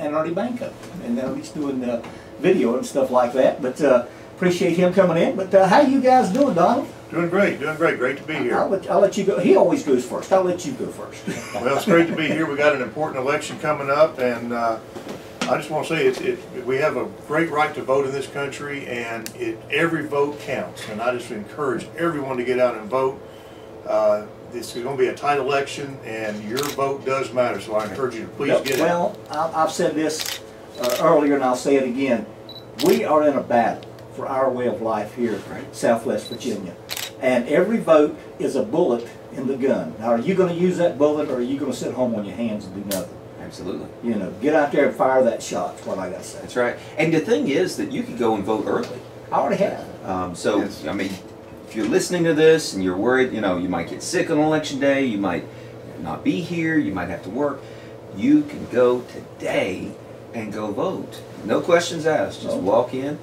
and Ernie Banco. And he's doing video and stuff like that. But appreciate him coming in. But how you guys doing, Donald? Doing great, doing great. Great to be here. I'll let you go. He always goes first. I'll let you go first. Well, it's great to be here. We got an important election coming up, and I just want to say we have a great right to vote in this country, and every vote counts. And I just encourage everyone to get out and vote. This is going to be a tight election, and your vote does matter. So I encourage you to please get out. Well, I've said this earlier, and I'll say it again. We are in a battle for our way of life here in Southwest Virginia. And every vote is a bullet in the gun. Now, are you going to use that bullet, or are you going to sit home on your hands and do nothing? Absolutely. You know, get out there and fire that shot, is what I got to say. That's right. And the thing is that you could go and vote early. I already have. Yes. I mean, if you're listening to this and you're worried, you know, you might get sick on election day, you might not be here, you might have to work, you can go today and go vote. No questions asked. Just walk in.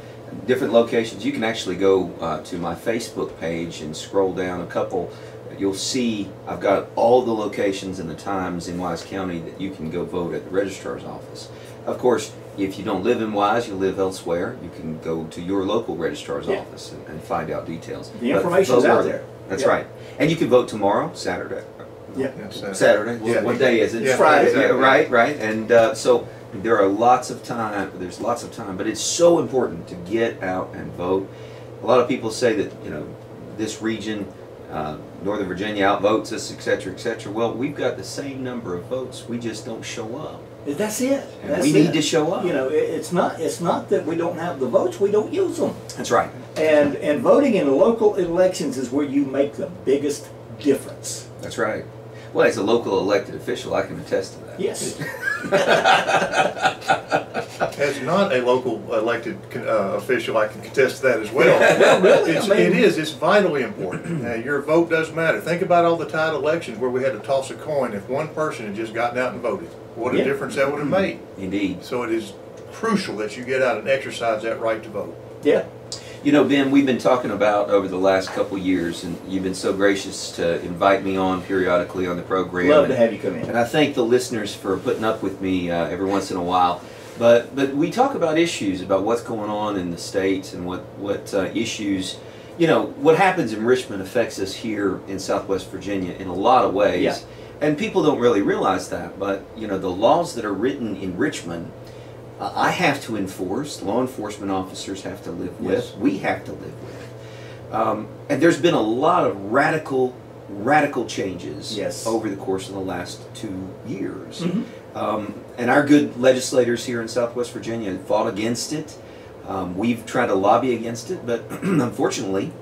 Different locations. You can actually go to my Facebook page and scroll down a couple. You'll see I've got all the locations and the times in Wise County that you can go vote at the registrar's office. Of course, if you don't live in Wise, you live elsewhere, you can go to your local registrar's office and find out details. The information's out there. That's right. And you can vote tomorrow, Saturday. Yeah. Saturday. Yeah. What day is it? It's Friday. Yeah, right. And so there are lots of time. There's lots of time, but it's so important to get out and vote. A lot of people say that, you know, this region, Northern Virginia, outvotes us, etc., etc. Well, we've got the same number of votes. We just don't show up. That's it. And we need to show up. You know, it's not that we don't have the votes. We don't use them. That's right. And voting in local elections is where you make the biggest difference. That's right. Well, as a local elected official, I can attest to that. Yes. As not a local elected official, I can contest to that as well. Well, really, It's vitally important. Your vote does matter. Think about all the tight elections where we had to toss a coin if one person had just gotten out and voted. What a difference that would have made. Indeed. So it is crucial that you get out and exercise that right to vote. Yeah. You know, Ben, we've been talking about over the last couple years, and you've been so gracious to invite me on periodically on the program. Love to have you come in. And I thank the listeners for putting up with me every once in a while. But we talk about issues, about what's going on in the states and what issues, you know, what happens in Richmond affects us here in Southwest Virginia in a lot of ways. Yeah. And people don't really realize that, but, you know, the laws that are written in Richmond, I have to enforce, law enforcement officers have to live with, we have to live with. And there's been a lot of radical changes over the course of the last 2 years. And our good legislators here in Southwest Virginia fought against it. We've tried to lobby against it, but unfortunately,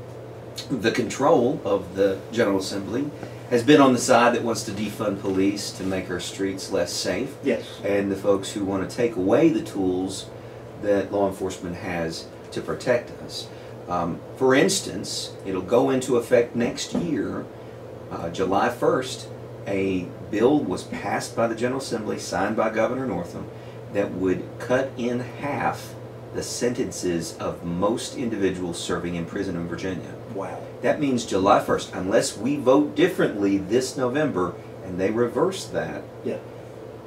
the control of the General Assembly has been on the side that wants to defund police to make our streets less safe. Yes. And the folks who want to take away the tools that law enforcement has to protect us. For instance, it'll go into effect next year, July 1st, a bill was passed by the General Assembly, signed by Governor Northam, that would cut in half the sentences of most individuals serving in prison in Virginia. Wow. That means July 1st, unless we vote differently this November, and they reverse that,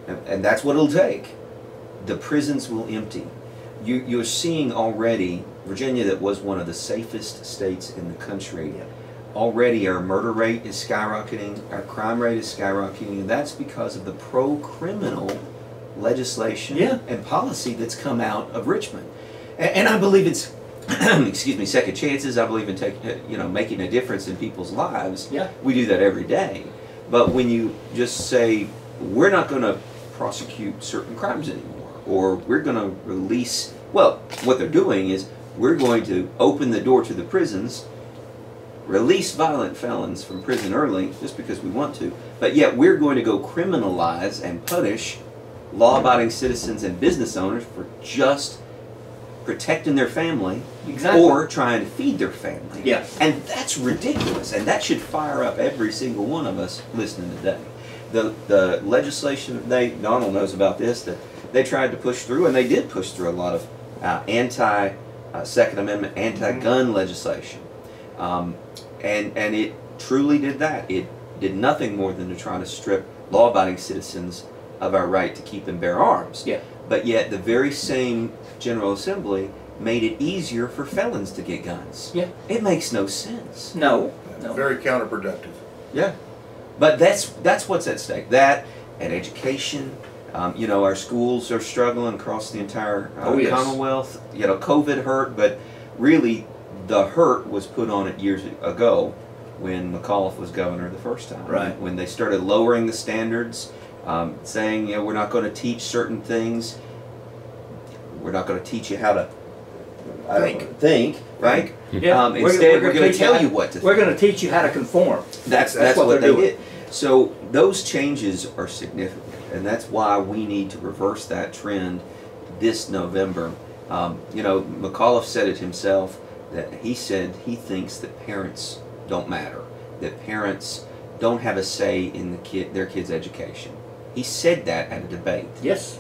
and that's what it'll take, the prisons will empty. You're seeing already, Virginia, that was one of the safest states in the country, already our murder rate is skyrocketing, our crime rate is skyrocketing, and that's because of the pro-criminal legislation and policy that's come out of Richmond. And I believe it's, excuse me, second chances. I believe in making a difference in people's lives. We do that every day. But when you just say, we're not going to prosecute certain crimes anymore, or we're going to release, well, what they're doing is we're going to open the door to the prisons, release violent felons from prison early just because we want to, but yet we're going to go criminalize and punish law-abiding citizens and business owners for just protecting their family or trying to feed their family. And that's ridiculous, and that should fire up every single one of us listening today. The legislation, Donald knows about this, that they tried to push through, and they did push through a lot of anti-Second Amendment, anti-gun legislation. And it truly did that. It did nothing more than to try to strip law-abiding citizens of our right to keep and bear arms. but yet the very same General Assembly made it easier for felons to get guns. Yeah. It makes no sense. No. No. Very counterproductive. Yeah. But that's what's at stake. That and education. You know, our schools are struggling across the entire yes. Commonwealth. You know, COVID hurt, but really the hurt was put on it years ago when McAuliffe was governor the first time. Right. When they started lowering the standards, saying, you know, we're not going to teach certain things. We're not going to teach you how to think, right? Yeah. Instead, we're going to tell you what to think. We're going to teach you how to conform. That's what they did. So those changes are significant, and that's why we need to reverse that trend this November. You know, McAuliffe said it himself, that he said he thinks that parents don't matter, that parents don't have a say in their kids' education. He said that at a debate. Yes.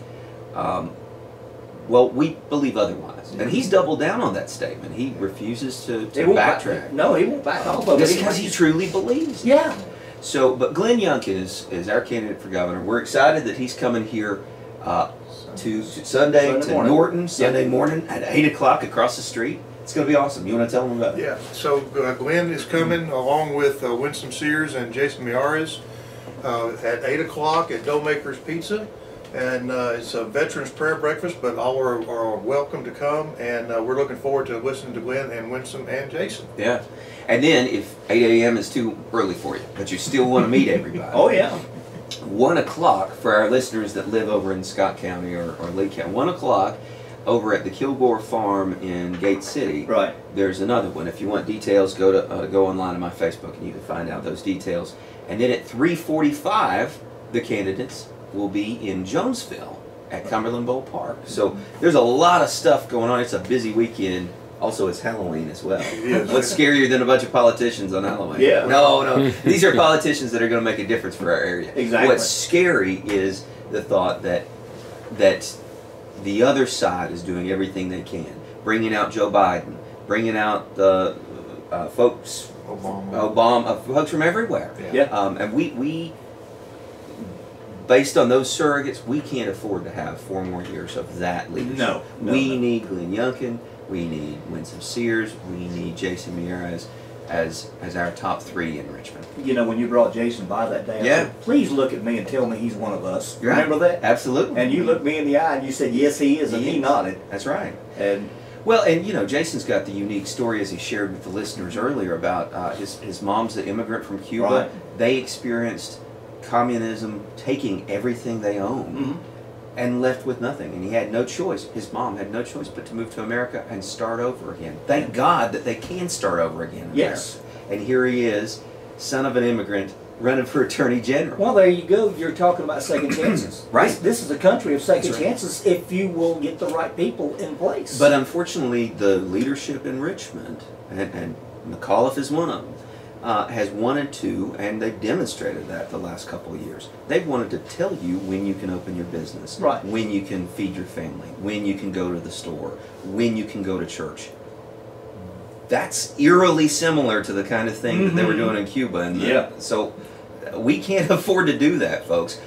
Well, we believe otherwise, and he's doubled down on that statement. He refuses to backtrack. No, he won't back off of it. Because he truly believes it. Yeah. So, but Glenn Youngkin is our candidate for governor. We're excited that he's coming here to Sunday to morning. Norton, Sunday morning at 8 o'clock across the street. It's going to be awesome. You want to tell them about it? Yeah, so Glenn is coming along with Winsome Sears and Jason Miyares at 8 o'clock at Doughmaker's Pizza. And it's a veterans prayer breakfast, but all are welcome to come. And we're looking forward to listening to Glenn and Winsome and Jason. Yeah. And then if 8 a.m. is too early for you, but you still want to meet everybody. Oh, yeah. 1 o'clock for our listeners that live over in Scott County or Lee County. 1 o'clock over at the Gilgore Farm in Gate City. Right. There's another one. If you want details, go online to my Facebook and you can find out those details. And then at 3:45, the candidates will be in Jonesville at Cumberland Bowl Park. So there's a lot of stuff going on. It's a busy weekend. Also, it's Halloween as well. What's scarier than a bunch of politicians on Halloween? Yeah. No. These are politicians that are going to make a difference for our area. Exactly. What's scary is the thought that the other side is doing everything they can, bringing out Joe Biden, bringing out the folks, Obama, folks from everywhere. Yeah. And we, based on those surrogates, we can't afford to have 4 more years of that leadership. No. We need Glenn Youngkin. We need Winsome Sears. We need Jason Miyares as our top 3 in Richmond. You know, when you brought Jason by that day, I said, please look at me and tell me he's one of us. You're Remember right. that? Absolutely. And you looked me in the eye and you said, yes, he is, and he nodded. That's right. And well, and you know, Jason's got the unique story, as he shared with the listeners earlier, about his mom's an immigrant from Cuba. Right. They experienced communism taking everything they owned and left with nothing. And he had no choice. His mom had no choice but to move to America and start over again. Thank God that they can start over again. yes. And here he is, son of an immigrant, running for Attorney General. Well, there you go. You're talking about second chances. Right. This is a country of second That's right. chances if you will get the right people in place. But unfortunately, the leadership in Richmond, and McAuliffe is one of them, has wanted to, and they've demonstrated that the last couple of years, they've wanted to tell you when you can open your business, right. when you can feed your family, when you can go to the store, when you can go to church. That's eerily similar to the kind of thing that they were doing in Cuba. And so we can't afford to do that, folks.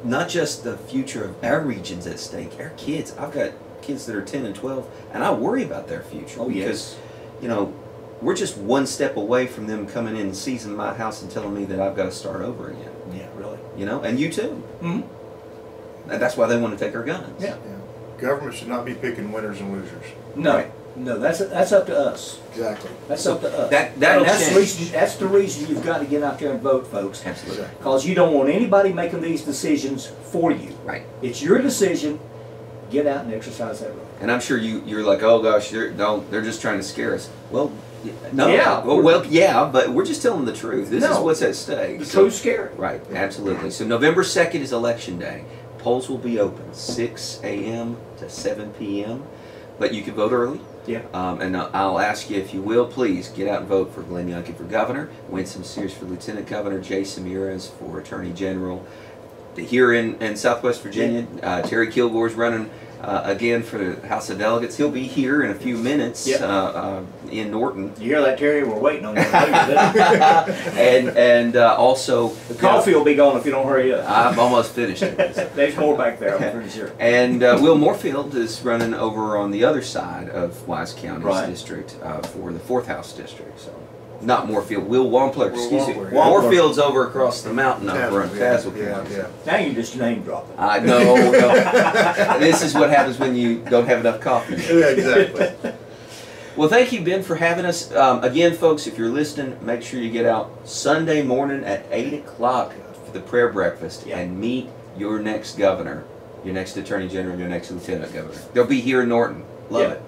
Not just the future of our region's at stake, our kids. I've got kids that are 10 and 12, and I worry about their future. Oh, because, you know, we're just one step away from them coming in and seizing my house and telling me that I've got to start over again. Yeah, really. You know, and you too. And that's why they want to take our guns. Yeah. Government should not be picking winners and losers. No. Right. No, that's up to us. Exactly. That's up to us. That'll change. That's the reason you've got to get out there and vote, folks. Absolutely. Because you don't want anybody making these decisions for you. Right. It's your decision. Get out and exercise that right. And I'm sure you're like, oh gosh, they're just trying to scare us. Well, no. Yeah. Well, yeah, but we're just telling the truth. This is what's at stake. The truth's scary. Right, absolutely. So November 2nd is Election Day. Polls will be open 6 a.m. to 7 p.m. But you can vote early. Yeah. And I'll ask you, if you will, please get out and vote for Glenn Youngkin for governor, Winsome Sears for lieutenant governor, Jason Miyares for attorney general. Here in Southwest Virginia, Terry Gilgore is running again for the House of Delegates. He'll be here in a few minutes in Norton. You hear that, Terry? We're waiting on you. and also the coffee will be gone if you don't hurry up. I've almost finished it. There's more back there, I'm pretty sure. And Will Moorfield is running over on the other side of Wise County's district for the 4th House district. So. Not Moorfield, Will Wampler, excuse me. Moorfield's over across the mountain over in Tazewell County. Now you're just name dropping. No. This is what happens when you don't have enough coffee. Yeah, exactly. Well, thank you, Ben, for having us. Again, folks, if you're listening, make sure you get out Sunday morning at 8 o'clock for the prayer breakfast and meet your next governor, your next attorney general, your next lieutenant governor. They'll be here in Norton. Love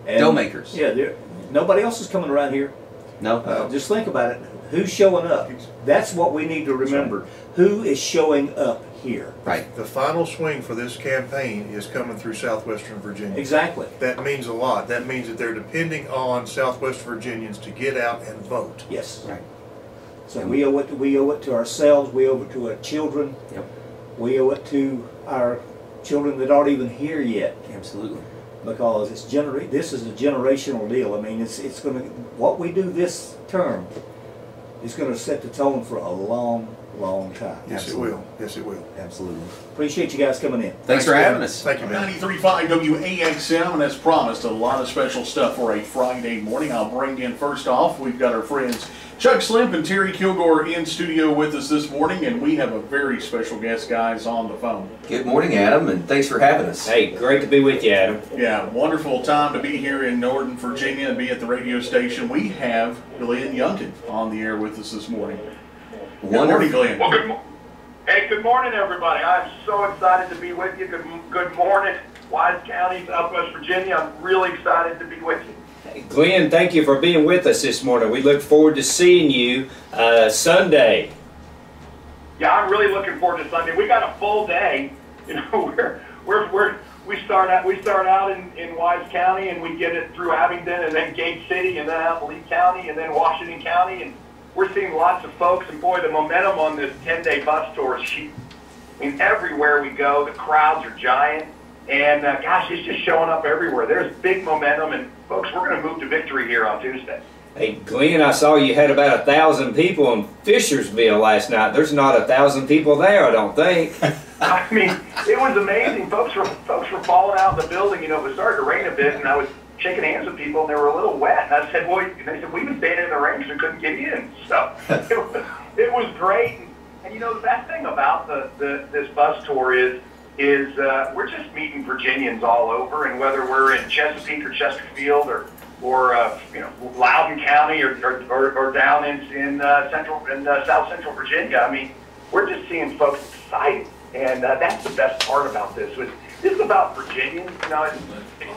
it. Dough makers. Yeah, nobody else is coming around here. No. Just think about it. Who's showing up? That's what we need to remember. Right. Who is showing up here? Right. The final swing for this campaign is coming through southwestern Virginia. Exactly. That means a lot. That means that they're depending on southwest Virginians to get out and vote. Yes. Right. So we owe it to ourselves. We owe it to our children. Yep. We owe it to our children that aren't even here yet. Absolutely. Because this is a generational deal. I mean, it's going to, what we do this term is going to set the tone for a long, long time. Yes, it will. Yes, it will. Absolutely. Appreciate you guys coming in. Thanks for having us. Thank you, man. 93.5 WAXM, and as promised, a lot of special stuff for a Friday morning. I'll bring in first off, we've got our friends Chuck Slempt and Terry Gilgore in studio with us this morning, and we have a very special guest, guys, on the phone. Good morning, Adam, and thanks for having us. Hey, great to be with you, Adam. Yeah, wonderful time to be here in Norton, Virginia, and be at the radio station. We have Glenn Youngkin on the air with us this morning. Good morning, Glenn. Well, good morning, everybody. I'm so excited to be with you. Good morning, Wise County, Southwest Virginia. I'm really excited to be with you. Glenn, thank you for being with us this morning. We look forward to seeing you Sunday. Yeah, I'm really looking forward to Sunday. We got a full day. You know, we start out in Wise County, and we get it through Abingdon, and then Gate City, and then out to Lee County, and then Washington County, and we're seeing lots of folks. And boy, the momentum on this 10-day bus tour is huge. I mean, everywhere we go, the crowds are giant. And gosh, it's just showing up everywhere. There's big momentum, and folks, we're going to move to victory here on Tuesday. Hey, Glenn, I saw you had about 1,000 people in Fishersville last night. There's not 1,000 people there, I don't think. I mean, it was amazing. Folks were falling out of the building. You know, it was starting to rain a bit, and I was shaking hands with people, and they were a little wet. And I said, "Boy," and they said, "We've been standing in the rain because we couldn't get in." So it was great. And you know, the best thing about this bus tour is we're just meeting Virginians all over, and whether we're in Chesapeake or Chesterfield or you know, Loudoun County or down in South Central Virginia, I mean, we're just seeing folks excited, and that's the best part about this. This is about Virginians. You know, it's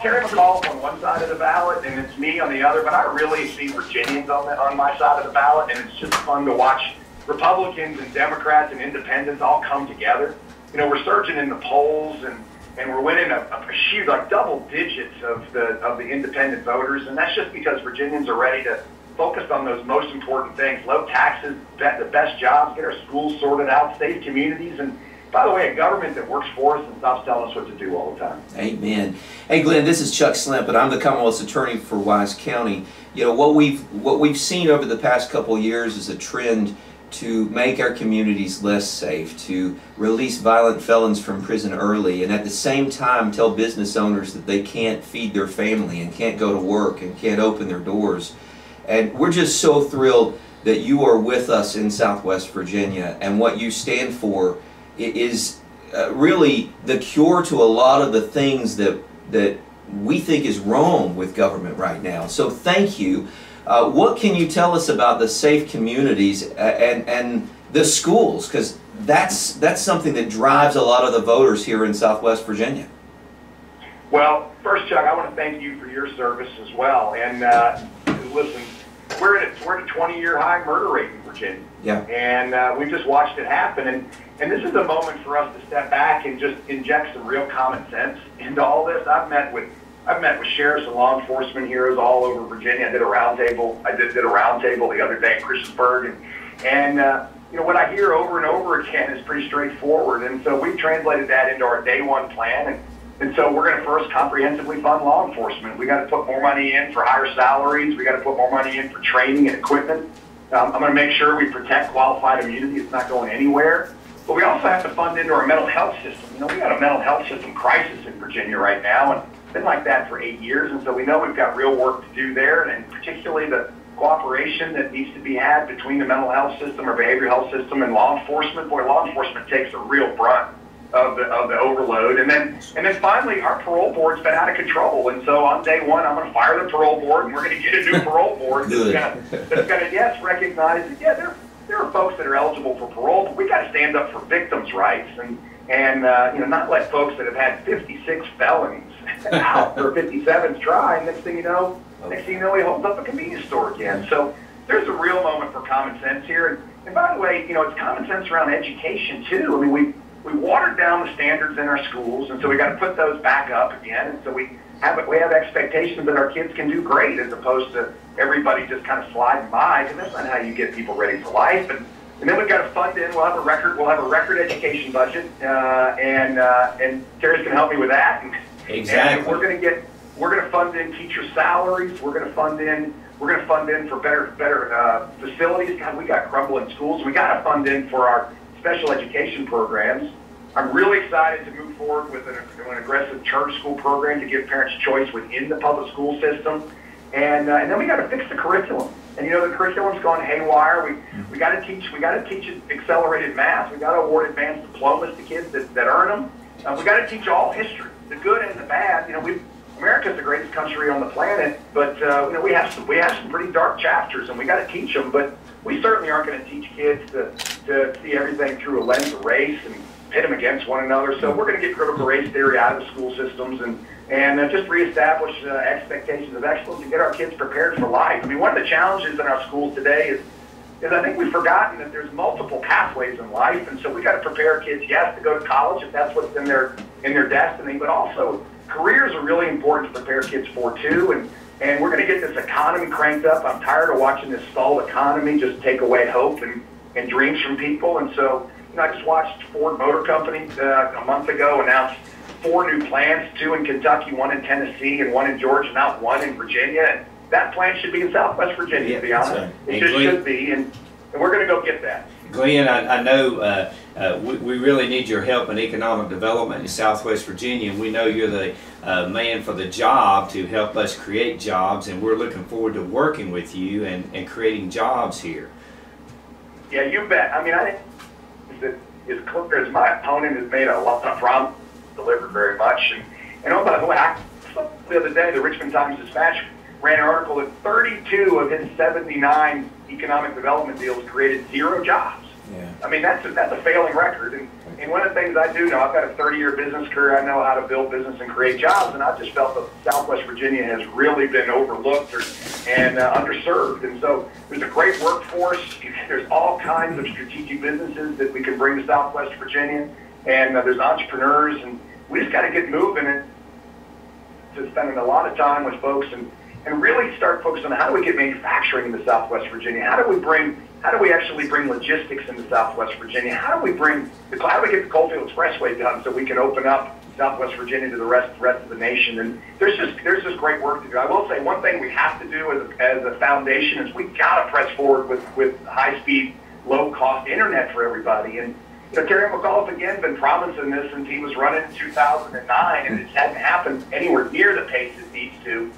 Terry McAuliffe on one side of the ballot, and it's me on the other, but I really see Virginians on my side of the ballot, and it's just fun to watch Republicans and Democrats and Independents all come together. You know, we're surging in the polls, and we're winning a huge, like double digits of the independent voters, and that's just because Virginians are ready to focus on those most important things: low taxes, the best jobs, get our schools sorted out, safe communities, and by the way, a government that works for us and stops telling us what to do all the time. Amen. Hey, Glenn, this is Chuck Slempt, and I'm the Commonwealth's attorney for Wise County. You know, what we've seen over the past couple of years is a trend to make our communities less safe, to release violent felons from prison early, and at the same time tell business owners that they can't feed their family and can't go to work and can't open their doors. And we're just so thrilled that you are with us in Southwest Virginia, and what you stand for is really the cure to a lot of the things that we think is wrong with government right now. So thank you. What can you tell us about the safe communities and the schools? Because that's something that drives a lot of the voters here in Southwest Virginia. Well, first, Chuck, I want to thank you for your service as well. And listen, we're at a 20-year high murder rate in Virginia. Yeah. And we've just watched it happen. And this is a moment for us to step back and just inject some real common sense into all this. I've met with sheriffs and law enforcement heroes all over Virginia. I did a roundtable the other day in Christiansburg, and you know, what I hear over and over again is pretty straightforward. And so we've translated that into our day one plan, and so we're going to first comprehensively fund law enforcement. We got to put more money in for higher salaries. We got to put more money in for training and equipment. I'm going to make sure we protect qualified immunity. It's not going anywhere. But we also have to fund into our mental health system. You know, we got a mental health system crisis in Virginia right now, and it's been like that for 8 years. And so we know we've got real work to do there, and particularly the cooperation that needs to be had between the mental health system or behavioral health system and law enforcement. Boy, law enforcement takes a real brunt of the overload. And then finally, our parole board's been out of control. And so on day one, I'm going to fire the parole board, and we're going to get a new parole board that's going to yes, recognize that, yeah, there are folks that are eligible for parole, but we got to stand up for victims' rights and you know, not let folks that have had 56 felonies out or 57s try. And next thing you know, he holds up a convenience store again. So there's a real moment for common sense here. And by the way, you know, it's common sense around education too. I mean, we watered down the standards in our schools, and so we got to put those back up again. And so we have expectations that our kids can do great, as opposed to everybody just kind of sliding by, because that's not how you get people ready for life. And then we've got to fund in. We'll have a record education budget, and Terry's going to help me with that. Exactly. And we're going to fund in teacher salaries. We're going to fund in for better facilities. God, we got crumbling schools. We got to fund in for our special education programs. I'm really excited to move forward with an aggressive charter school program to give parents choice within the public school system. And then we got to fix the curriculum. And you know, the curriculum's gone haywire. We got to teach accelerated math. We got to award advanced diplomas to kids that earn them. We got to teach all history, the good and the bad. You know, America's the greatest country on the planet, but you know, we have some pretty dark chapters, and we got to teach them. But we certainly aren't going to teach kids to see everything through a lens of race and pit them against one another. So we're going to get critical race theory out of the school systems and just reestablish expectations of excellence and get our kids prepared for life. I mean, one of the challenges in our schools today is I think we've forgotten that there's multiple pathways in life, and so we got to prepare kids, yes, to go to college if that's what's in their destiny, but also careers are really important to prepare kids for too. And we're going to get this economy cranked up. I'm tired of watching this stalled economy just take away hope and dreams from people. And so, you know, I just watched Ford Motor Company a month ago announce 4 new plants, 2 in Kentucky, 1 in Tennessee, and 1 in Georgia, not 1 in Virginia. And that plant should be in Southwest Virginia, to be honest. Right. It just should be, and we're going to go get that. Glenn, I know we really need your help in economic development in Southwest Virginia, and we know you're the man for the job to help us create jobs, and we're looking forward to working with you and creating jobs here. Yeah, you bet. I mean, I think that as clear as my opponent has made a lot of promises, delivered very much. And oh, by the way, the other day, the Richmond Times-Dispatch ran an article that 32 of his 79 economic development deals created 0 jobs. Yeah. I mean, that's a failing record. And one of the things I do know, I've got a 30-year business career. I know how to build business and create jobs, and I've just felt that Southwest Virginia has really been overlooked and underserved. And so there's a great workforce. There's all kinds of strategic businesses that we can bring to Southwest Virginia, and there's entrepreneurs, and we just got to get moving and to spending a lot of time with folks and really start focusing on how do we get manufacturing into Southwest Virginia? How do we actually bring logistics into Southwest Virginia? How do we get the Coalfield Expressway done so we can open up Southwest Virginia to the rest of the nation? And there's just great work to do. I will say one thing we have to do as a foundation is we've got to press forward with high-speed, low-cost internet for everybody. And you know, Terry McAuliffe again been promising this since he was running in 2009, and it hadn't happened anywhere near the pace it needs to.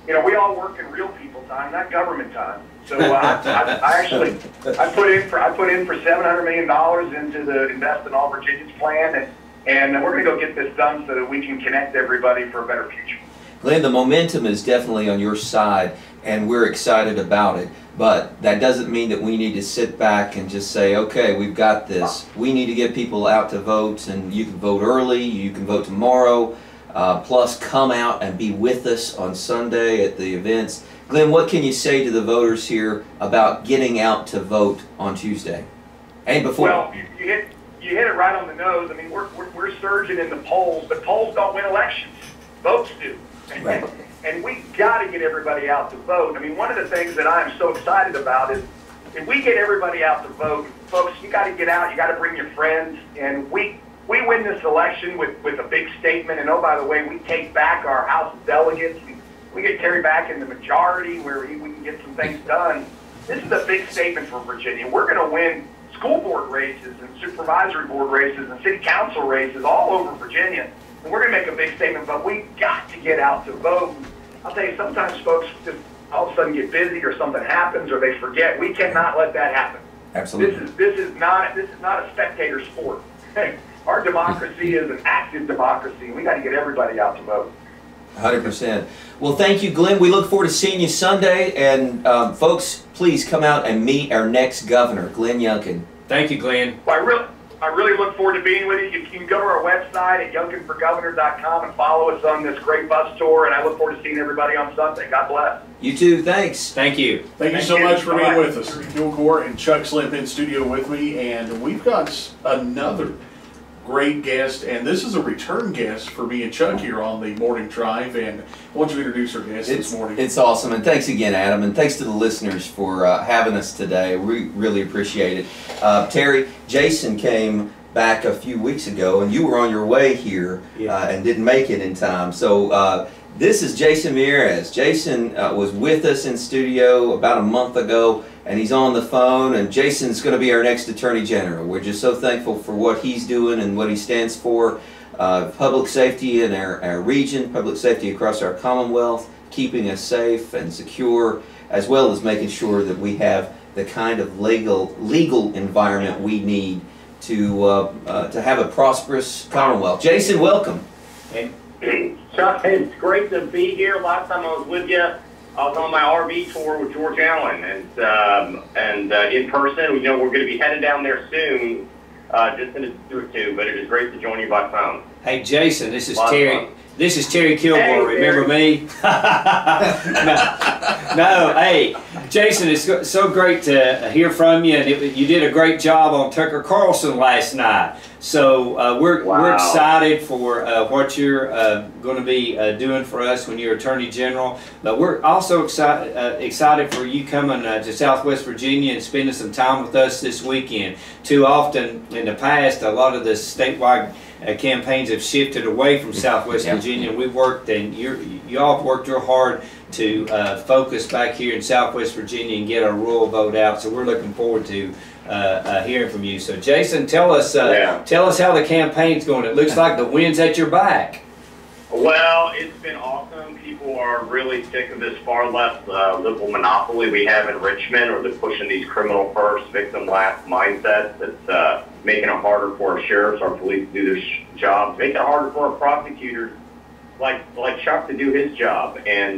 You know, we all work in real people time, not government time. So I put in for $700 million into the Invest in All Virginians plan, and we're going to go get this done so that we can connect everybody for a better future. Glenn, the momentum is definitely on your side, and we're excited about it. But that doesn't mean that we need to sit back and just say, okay, we've got this. We need to get people out to vote, and you can vote early, you can vote tomorrow. Plus come out and be with us on Sunday at the events. Glenn, what can you say to the voters here about getting out to vote on Tuesday and before? Well, you hit it right on the nose. I mean, we're surging in the polls, but polls don't win elections. Votes do. Right. And we got to get everybody out to vote. I mean, one of the things that I'm so excited about is if we get everybody out to vote, folks, you got to get out. You got to bring your friends, and we we win this election with a big statement, and oh, by the way, we take back our House of Delegates. We get Terry back in the majority where we can get some things done. This is a big statement for Virginia. We're going to win school board races and supervisory board races and city council races all over Virginia. And we're going to make a big statement, but we got to get out to vote. I'll tell you, sometimes folks just all of a sudden get busy or something happens or they forget. We cannot let that happen. Absolutely. This is not a spectator sport. Our democracy is an active democracy, and we got to get everybody out to vote. 100%. Well, thank you, Glenn. We look forward to seeing you Sunday. And folks, please come out and meet our next governor, Glenn Youngkin. Thank you, Glenn. Well, I really look forward to being with you. You can go to our website at youngkinforgovernor.com and follow us on this great bus tour. And I look forward to seeing everybody on Sunday. God bless. You too. Thanks. Thank you. Thank you so much for being with us. Terry Gilgore and Chuck Slempt in studio with me, and we've got another great guest, and this is a return guest for me and Chuck here on the Morning Drive. And why don't you introduce our guest this morning? It's awesome, and thanks again, Adam, and thanks to the listeners for having us today. We really appreciate it. Terry, Jason came back a few weeks ago, and you were on your way here and didn't make it in time. So this is Jason Ramirez. Jason was with us in studio about a month ago, and he's on the phone, and Jason's going to be our next Attorney General. We're just so thankful for what he's doing and what he stands for. Public safety in our region, public safety across our Commonwealth, keeping us safe and secure, as well as making sure that we have the kind of legal environment we need to have a prosperous Commonwealth. Jason, welcome. Chuck, it's great to be here. Last time I was with you, I was on my RV tour with George Allen, and in person. You know, we're going to be headed down there soon, just in a day or two. But it is great to join you by phone. Hey, Jason, this is Terry. This is Terry Gilgore. Hey, remember me? No, hey, Jason, it's so great to hear from you, and you did a great job on Tucker Carlson last night. So we're excited for what you're going to be doing for us when you're Attorney General. But we're also excited for you coming to Southwest Virginia and spending some time with us this weekend. Too often in the past, a lot of the statewide campaigns have shifted away from Southwest Virginia. We've worked, and you all have worked real hard to focus back here in Southwest Virginia and get our rural vote out. So we're looking forward to hearing from you. So Jason, tell us how the campaign's going. It looks like the wind's at your back. Well, it's been awesome. People are really sick of this far left liberal monopoly we have in Richmond, or they're pushing these criminal first, victim last mindsets that's making it harder for our sheriffs, our police to do their jobs, making it harder for our prosecutors like Chuck to do his job. And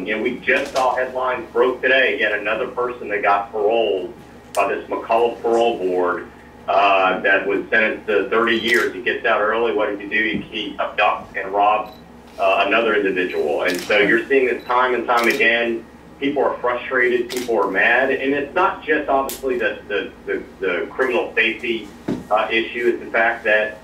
you know, we just saw headlines broke today, yet another person that got paroled by this McCullough parole board that was sentenced to 30 years. He gets out early. What did he do? He abducts and robs another individual. And so you're seeing this time and time again. People are frustrated. People are mad. And it's not just obviously the criminal safety issue. It's the fact that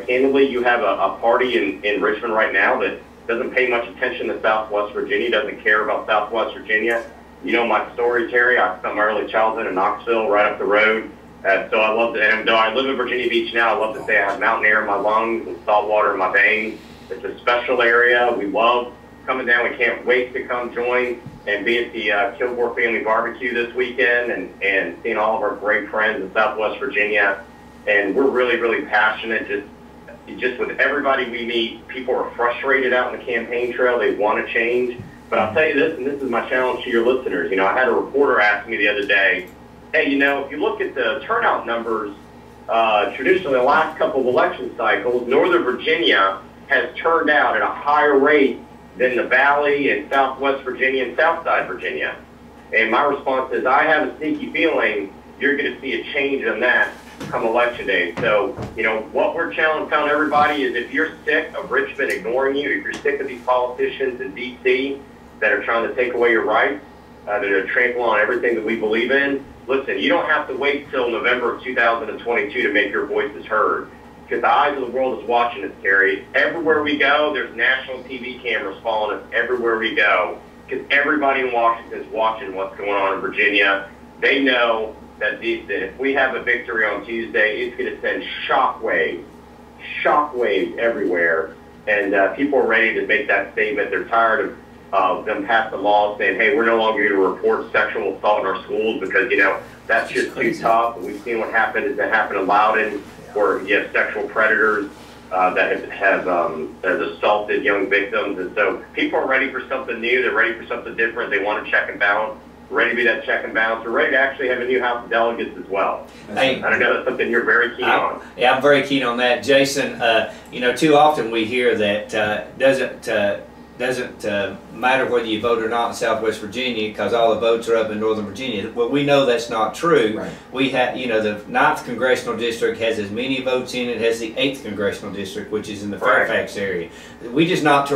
candidly, you have a party in Richmond right now that doesn't pay much attention to Southwest Virginia, doesn't care about Southwest Virginia. You know my story, Terry. I spent my early childhood in Knoxville, right up the road. So I love to, and though I live in Virginia Beach now, I love to say I have mountain air in my lungs and salt water in my veins. It's a special area. We love coming down. We can't wait to come join and be at the Gilgore Family Barbecue this weekend and seeing all of our great friends in Southwest Virginia. And we're really, really passionate. Just with everybody we meet, people are frustrated out in the campaign trail. They want to change. But I'll tell you this, and this is my challenge to your listeners. You know, I had a reporter ask me the other day, hey, you know, if you look at the turnout numbers, traditionally the last couple of election cycles, Northern Virginia has turned out at a higher rate than the Valley and Southwest Virginia and Southside Virginia. And my response is, I have a sneaky feeling you're going to see a change on that come election day. So, you know, what we're telling everybody is if you're sick of Richmond ignoring you, if you're sick of these politicians in D.C. that are trying to take away your rights, that are trampling on everything that we believe in, listen, you don't have to wait till November of 2022 to make your voices heard. Because the eyes of the world is watching us, Terry. Everywhere we go, there's national TV cameras following us everywhere we go. Because everybody in Washington is watching what's going on in Virginia. They know that if we have a victory on Tuesday, it's going to send shockwaves everywhere, and people are ready to make that statement. They're tired of them passing laws saying, hey, we're no longer going to report sexual assault in our schools because, you know, that's just too tough. We've seen what happened in Loudoun, where you have sexual predators that have assaulted young victims. And so people are ready for something new. They're ready for something different. They want to check and balance. Ready to be that check and balance. We're ready to actually have a new House of Delegates as well. Hey, and I know that's something you're very keen on. Yeah, I'm very keen on that. Jason, you know, too often we hear that doesn't matter whether you vote or not in Southwest Virginia because all the votes are up in Northern Virginia. Well, we know that's not true. Right. We have, you know, the 9th Congressional District has as many votes in it as the 8th Congressional District, which is in the Fairfax area. We just got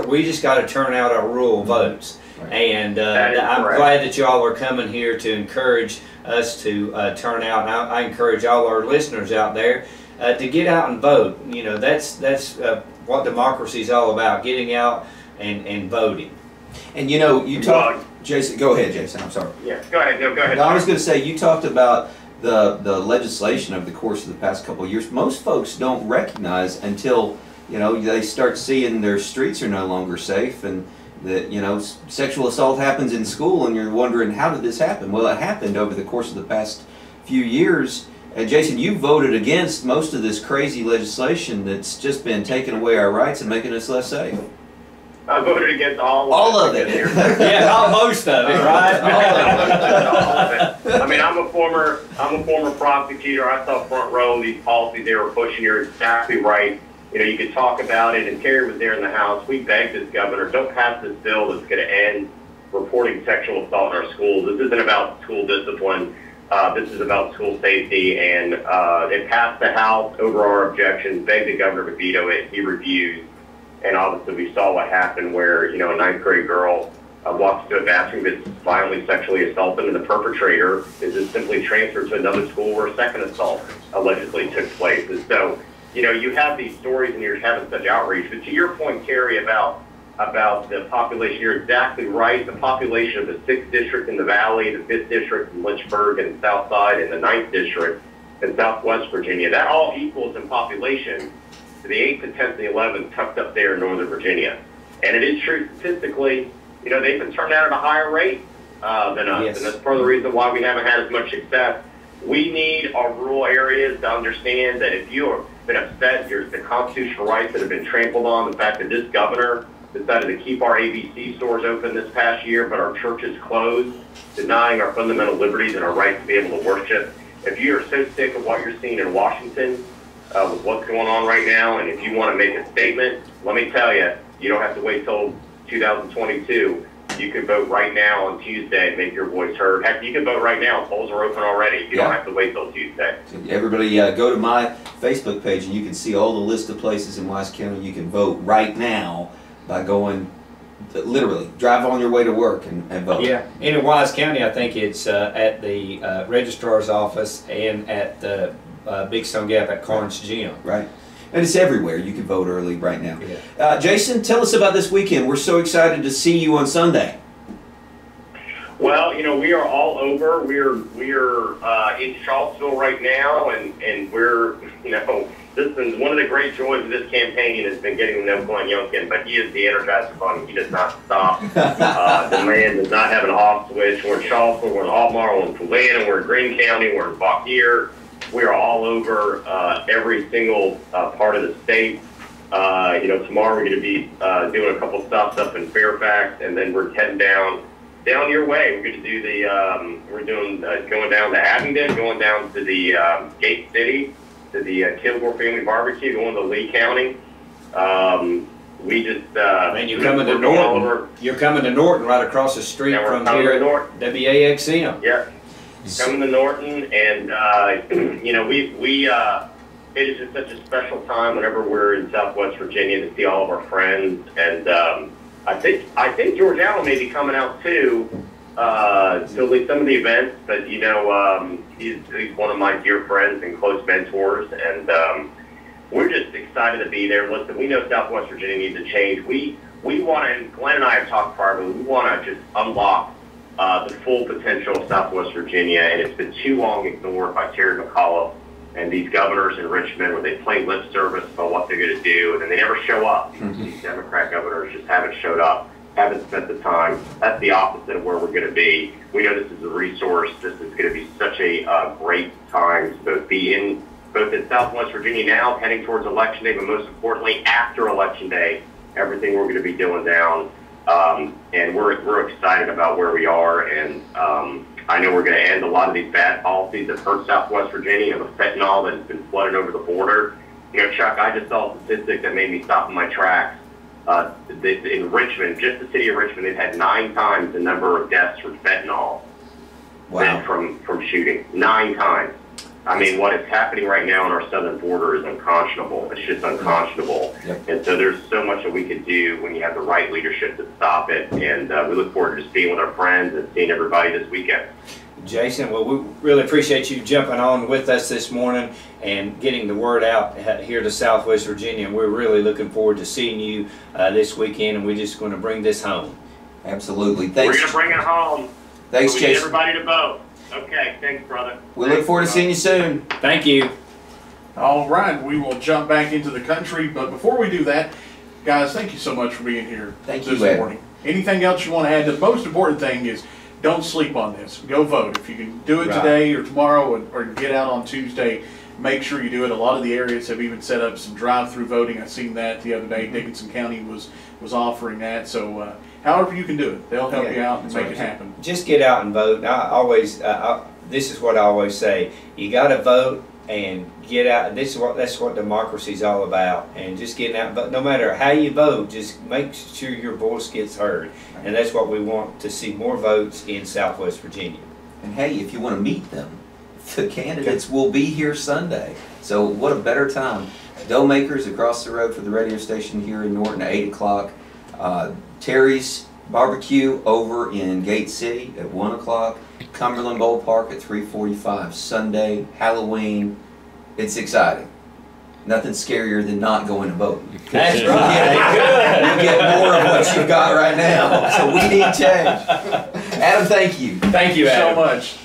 to turn out our rural votes. Right. And I'm glad that y'all are coming here to encourage us to turn out. And I encourage all our listeners out there to get out and vote. You know, that's what democracy is all about, getting out and voting. And you know, you talked, Jason, go ahead, Jason, I'm sorry. Yeah, go ahead. No, go ahead. No, I was going to say, you talked about the legislation over the course of the past couple of years. Most folks don't recognize until, you know, they start seeing their streets are no longer safe, and that, you know, sexual assault happens in school, and you're wondering, how did this happen? Well, it happened over the course of the past few years. And Jason, you voted against most of this crazy legislation that's just been taking away our rights and making us less safe. I voted against all of it. Yeah, most of it, right? All of it. I mean, I'm a former prosecutor. I saw front row these policies they were pushing. You're exactly right. You know, you could talk about it, and Terry was there in the House. We begged this governor, don't pass this bill that's going to end reporting sexual assault in our schools. This isn't about school discipline. This is about school safety, and it passed the House over our objections, begged the governor to veto it. He refused, and obviously we saw what happened where, you know, a 9th grade girl walks to a bathroom, gets violently sexually assaulted, and the perpetrator is just simply transferred to another school where a second assault allegedly took place. And so, you know, you have these stories and you're having such outreach. But to your point, Terry, about the population, you're exactly right. The population of the 6th District in the Valley, the 5th District in Lynchburg and Southside, and the 9th District in Southwest Virginia, that all equals in population to the 8th, the 10th, and the 11th tucked up there in Northern Virginia. And it is true statistically, you know, they've been turned out at a higher rate than us. Yes. And that's part of the reason why we haven't had as much success. We need our rural areas to understand that if you have been upset, the constitutional rights that have been trampled on, the fact that this governor decided to keep our ABC stores open this past year, but our churches closed, denying our fundamental liberties and our right to be able to worship. If you are so sick of what you're seeing in Washington with what's going on right now, and if you want to make a statement, let me tell you, you don't have to wait till 2022. You can vote right now on Tuesday and make your voice heard. Heck, you can vote right now. Polls are open already. You don't have to wait till Tuesday. Everybody go to my Facebook page and you can see all the list of places in Wise County you can vote right now by going, literally, drive on your way to work and vote. Yeah, and in Wise County, I think it's at the registrar's office and at the Big Stone Gap at Carnes Gym. Right. And it's everywhere. You can vote early right now. Yeah. Jason, tell us about this weekend. We're so excited to see you on Sunday. Well, you know, we are all over. We're in Charlottesville right now, and we're, you know, this is one of the great joys of this campaign has been getting to know Glenn Youngkin, but he is the Energizer Bunny. He does not stop. The man does not have an off switch. We're in Charlottesville, we're in Albemarle, we're in Tulane, we're in Greene County, we're in Fauquier. We are all over every single part of the state. You know, tomorrow we're going to be doing a couple stops up in Fairfax, and then we're heading down your way. We're going to do going down to Abingdon, going down to the Gate City, to the Gilgore Family Barbecue, going to Lee County. We just man, you're coming to Norton. You're coming to Norton, right across the street from here at WAXM. Yeah. Coming to Norton, and you know, it is just such a special time whenever we're in Southwest Virginia to see all of our friends, and I think George Allen may be coming out too to lead some of the events. But you know, he's one of my dear friends and close mentors, and we're just excited to be there. Listen, we know Southwest Virginia needs a change. We want to, and Glenn and I have talked privately, we want to just unlock the full potential of Southwest Virginia, and it's been too long ignored by Terry McAuliffe and these governors in Richmond, where they play lip service about what they're going to do, and then they never show up. These Democrat governors just haven't showed up, haven't spent the time. That's the opposite of where we're going to be. We know this is a resource. This is going to be such a great time to both in Southwest Virginia now, heading towards Election Day, but most importantly, after Election Day, everything we're going to be doing down. And we're excited about where we are, and I know we're going to end a lot of these bad policies that hurt Southwest Virginia, the fentanyl that has been flooded over the border. You know, Chuck, I just saw a statistic that made me stop in my tracks. In Richmond, just the city of Richmond, they've had 9 times the number of deaths from fentanyl than from shooting. 9 times. I mean, what is happening right now on our southern border is unconscionable. It's just unconscionable. Yep. And so there's so much that we can do when you have the right leadership to stop it. And we look forward to just being with our friends and seeing everybody this weekend. Jason, well, we really appreciate you jumping on with us this morning and getting the word out here to Southwest Virginia. And we're really looking forward to seeing you this weekend, and we're just going to bring this home. Absolutely. Thanks. We're going to bring it home. Thanks, so Jason. Everybody to vote. Okay, thanks, brother. We look forward to seeing you soon. Thank you. All right, we will jump back into the country, but before we do that, guys, thank you so much for being here this morning. Anything else you want to add? The most important thing is don't sleep on this. Go vote. If you can do it today or tomorrow or get out on Tuesday, make sure you do it. A lot of the areas have even set up some drive-through voting. I seen that the other day. Dickinson County was offering that. So however you can do it, they'll help you out and make it happen. Just get out and vote. I always, this is what I always say. You got to vote and get out. That's what democracy is all about. And just getting out. But no matter how you vote, just make sure your voice gets heard. And that's what we want to see, more votes in Southwest Virginia. And hey, if you want to meet them, the candidates will be here Sunday. So what a better time. Dough makers across the road for the radio station here in Norton at 8 o'clock. Terry's barbecue over in Gate City at 1 o'clock. Cumberland Bowl Park at 3:45. Sunday, Halloween. It's exciting. Nothing scarier than not going to vote. That's right. You get more of what you've got right now. So we need change. Adam, thank you. Thank you, Adam. So much.